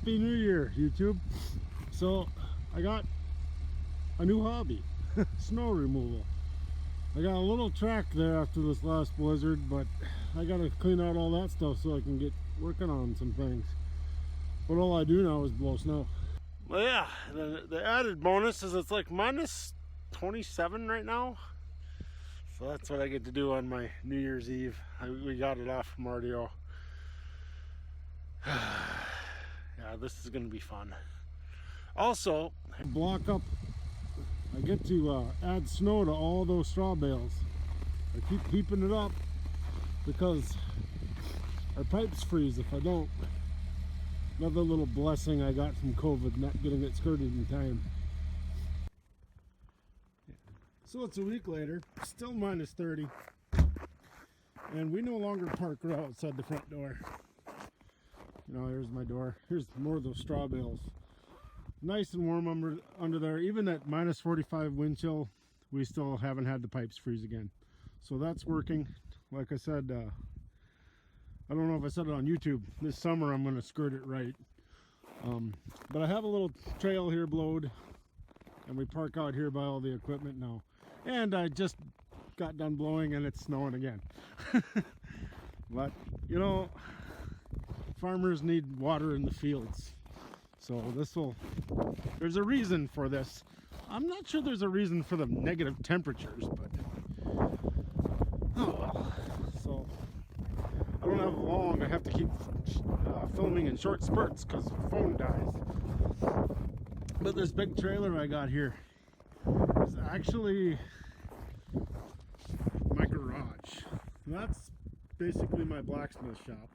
Happy New Year, YouTube. So I got a new hobby, snow removal. I got a little track there after this last blizzard, but I gotta clean out all that stuff so I can get working on some things. But all I do now is blow snow. Well, yeah, the added bonus is it's like minus 27 right now. So that's what I get to do on my New Year's Eve. We got it off from RDO. Yeah, this is gonna be fun. Also, block up. I get to add snow to all those straw bales. I keep keeping it up because our pipes freeze if I don't. Another little blessing I got from COVID, not getting it skirted in time. So it's a week later, still minus 30, and we no longer park right outside the front door. You know, here's my door. Here's more of those straw bales. Nice and warm under there. Even at minus 45 wind chill, we still haven't had the pipes freeze again. So that's working. Like I said, I don't know if I said it on YouTube. This summer I'm going to skirt it right. But I have a little trail here blowed, and we park out here by all the equipment now. And I just got done blowing and it's snowing again. But, you know, farmers need water in the fields. So there's a reason for this. I'm not sure there's a reason for the negative temperatures, but oh well. So I don't have long. I have to keep filming in short spurts because the phone dies. But this big trailer I got here is actually my garage. That's basically my blacksmith shop,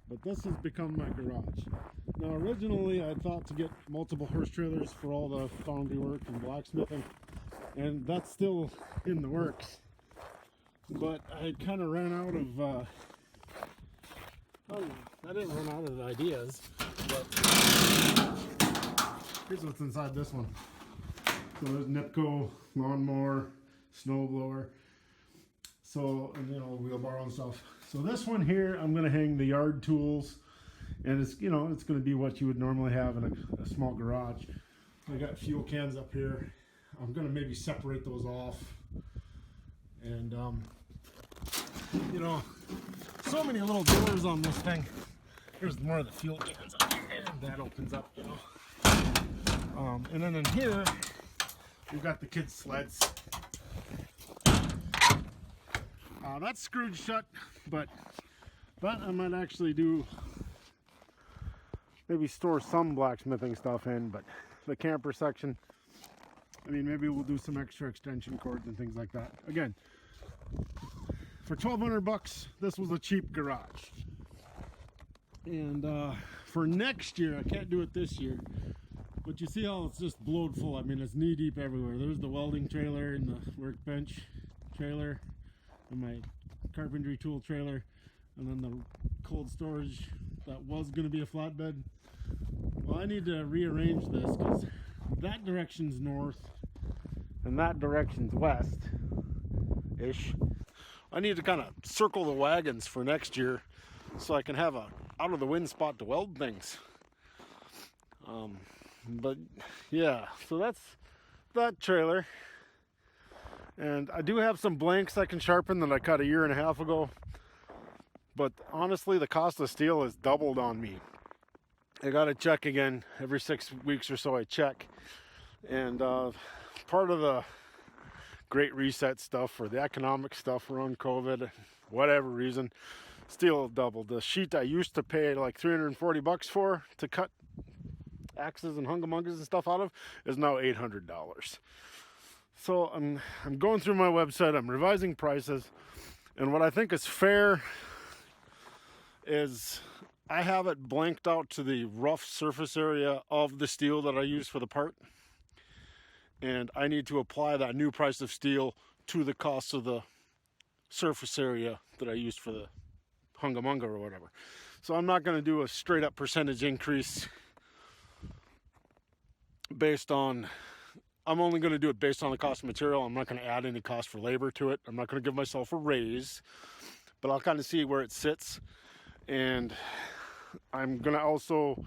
but this has become my garage. Now originally I thought to get multiple horse trailers for all the foundry work and blacksmithing, and that's still in the works, but I kind of ran out of I didn't run out of ideas, but here's what's inside this one. So there's Nipco lawnmower, snowblower, so, and you know, wheelbarrow and stuff. So this one here, I'm going to hang the yard tools, and it's, you know, it's going to be what you would normally have in a small garage. I got fuel cans up here. I'm going to maybe separate those off, and you know, so many little doors on this thing. Here's more of the fuel cans up here, and that opens up, you know. And then in here we've got the kids' sleds. That's screwed shut, but I might actually do maybe store some blacksmithing stuff in, but the camper section, I mean, maybe we'll do some extra extension cords and things like that. Again, for 1,200 bucks, this was a cheap garage. And for next year, I can't do it this year, but you see how it's just blowed full. I mean, it's knee deep everywhere. There's the welding trailer and the workbench trailer and my carpentry tool trailer, and then the cold storage that was going to be a flatbed. Well, I need to rearrange this because that direction's north and that direction's west-ish. I need to kind of circle the wagons for next year so I can have a out of the wind spot to weld things. But yeah, so that's that trailer. And I do have some blanks I can sharpen that I cut a year and a half ago. But honestly, the cost of steel has doubled on me. I got to check again every 6 weeks or so. I check. And part of the Great Reset stuff or the economic stuff around COVID, whatever reason, steel doubled. The sheet I used to pay like 340 bucks for to cut axes and hungamungas and stuff out of is now $800. So I'm going through my website, I'm revising prices, and what I think is fair is I have it blanked out to the rough surface area of the steel that I use for the part, and I need to apply that new price of steel to the cost of the surface area that I used for the hungamunga or whatever. So I'm not going to do a straight up percentage increase based on, I'm only going to do it based on the cost of material. I'm not going to add any cost for labor to it. I'm not going to give myself a raise, but I'll kind of see where it sits. And I'm going to also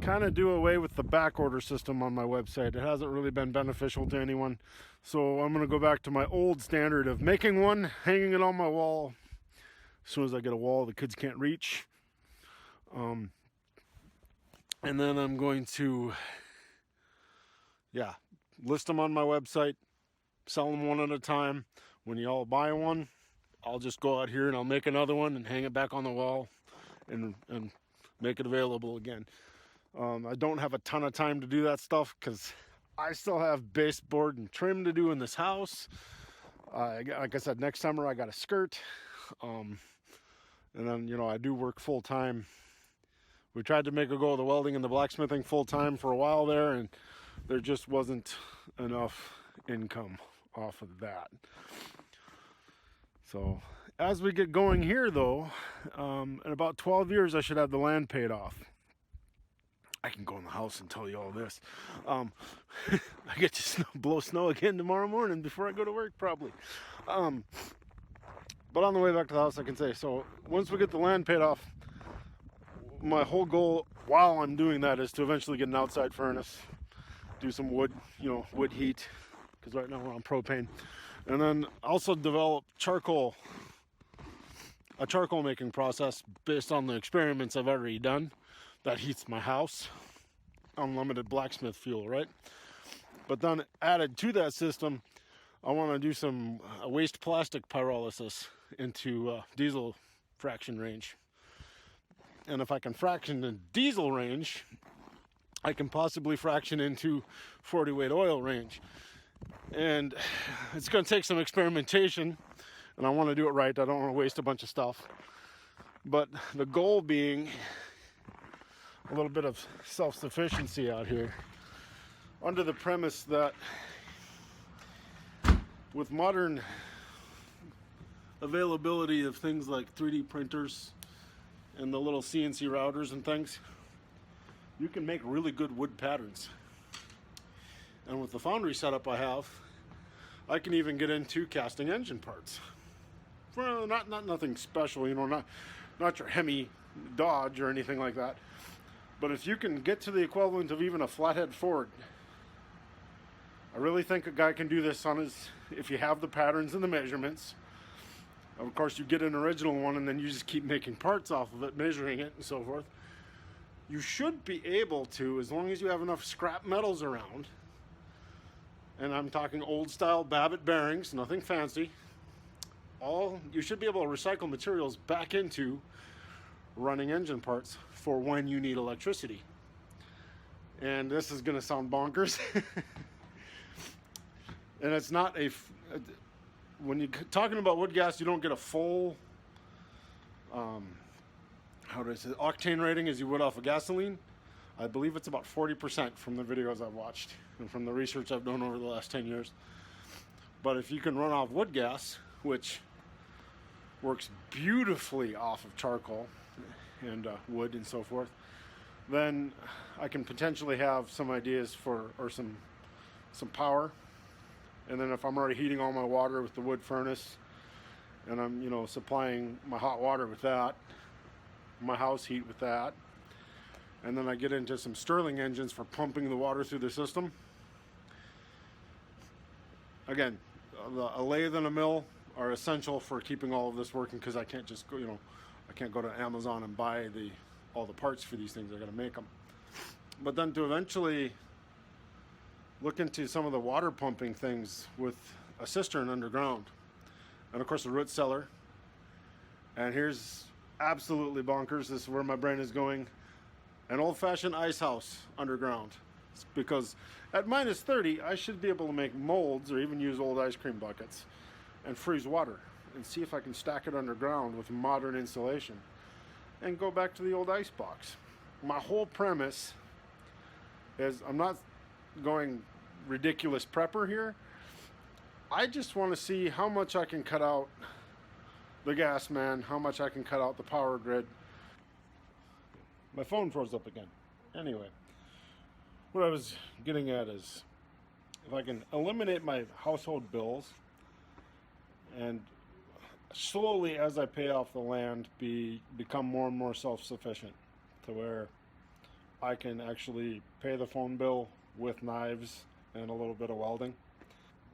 kind of do away with the back order system on my website. It hasn't really been beneficial to anyone. So I'm going to go back to my old standard of making one, hanging it on my wall. As soon as I get a wall the kids can't reach. And then I'm going to, list them on my website, sell them one at a time. When you all buy one, I'll just go out here and I'll make another one and hang it back on the wall and make it available again. I don't have a ton of time to do that stuff because I still have baseboard and trim to do in this house. Like I said, next summer I got a skirt. And then, I do work full time. We tried to make a go of the welding and the blacksmithing full time for a while there, and there just wasn't enough income off of that. So as we get going here though, in about 12 years I should have the land paid off. I can go in the house and tell you all this. I get to blow snow again tomorrow morning before I go to work probably. But on the way back to the house I can say, so once we get the land paid off, my whole goal while I'm doing that is to eventually get an outside furnace, do some wood, wood heat, because right now we're on propane. And then also develop a charcoal making process based on the experiments I've already done that heats my house. Unlimited blacksmith fuel, right? But then added to that system, I want to do some waste plastic pyrolysis into diesel fraction range. And if I can fraction the diesel range, I can possibly fraction into 40 weight oil range. And it's going to take some experimentation, and I want to do it right. I don't want to waste a bunch of stuff. But the goal being a little bit of self-sufficiency out here, under the premise that with modern availability of things like 3D printers and the little CNC routers and things, you can make really good wood patterns. And with the foundry setup I have, I can even get into casting engine parts. Well, not nothing special, not your Hemi Dodge or anything like that. But if you can get to the equivalent of even a flathead Ford, I really think a guy can do this on his, if you have the patterns and the measurements. Of course, you get an original one and then you just keep making parts off of it, measuring it and so forth. You should be able to, as long as you have enough scrap metals around, and I'm talking old style Babbitt bearings, nothing fancy, you should be able to recycle materials back into running engine parts for when you need electricity. And this is going to sound bonkers. And it's not when you're talking about wood gas, you don't get a full, octane rating as you would off of gasoline. I believe it's about 40% from the videos I've watched and from the research I've done over the last 10 years. But if you can run off wood gas, which works beautifully off of charcoal and wood and so forth, then I can potentially have some ideas or some power. And then if I'm already heating all my water with the wood furnace, and I'm supplying my hot water with that, my house heat with that, and then I get into some Stirling engines for pumping the water through the system. Again, a lathe and a mill are essential for keeping all of this working, because I can't just go, I can't go to Amazon and buy all the parts for these things. I got to make them. But then to eventually look into some of the water pumping things with a cistern underground, and of course a root cellar. And here's absolutely bonkers. This is where my brain is going. An old-fashioned ice house underground, because at minus 30 I should be able to make molds or even use old ice cream buckets and freeze water and see if I can stack it underground with modern insulation and go back to the old ice box. My whole premise is, I'm not going ridiculous prepper here. I just want to see how much I can cut out the gas man, how much I can cut out the power grid. My phone froze up again. Anyway, what I was getting at is, if I can eliminate my household bills and slowly, as I pay off the land, become more and more self-sufficient, to where I can actually pay the phone bill with knives and a little bit of welding.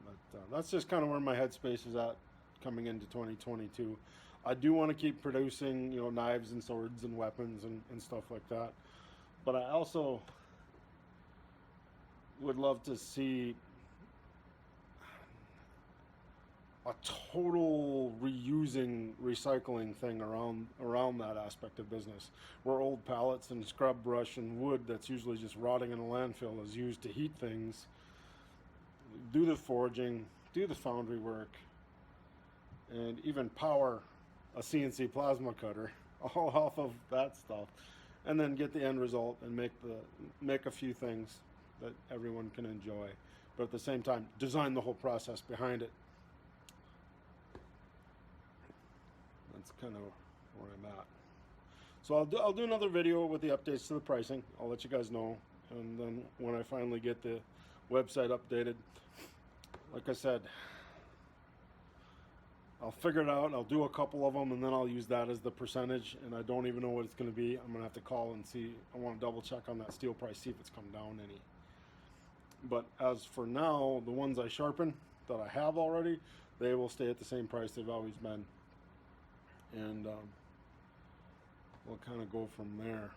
But that's just kind of where my headspace is at coming into 2022. I do want to keep producing, you know, knives and swords and weapons and stuff like that. But I also would love to see a total reusing, recycling thing around that aspect of business, where old pallets and scrub brush and wood that's usually just rotting in a landfill is used to heat things, do the forging, do the foundry work, and even power a CNC plasma cutter, all off of that stuff, and then get the end result and make a few things that everyone can enjoy, but at the same time design the whole process behind it. That's kind of where I'm at. So I'll do another video with the updates to the pricing. I'll let you guys know, and then when I finally get the website updated, like I said, I'll figure it out. I'll do a couple of them, and then I'll use that as the percentage, and I don't even know what it's going to be. I'm going to have to call and see. I want to double check on that steel price, see if it's come down any. But as for now, the ones I sharpen that I have already, they will stay at the same price they've always been. And we'll kind of go from there.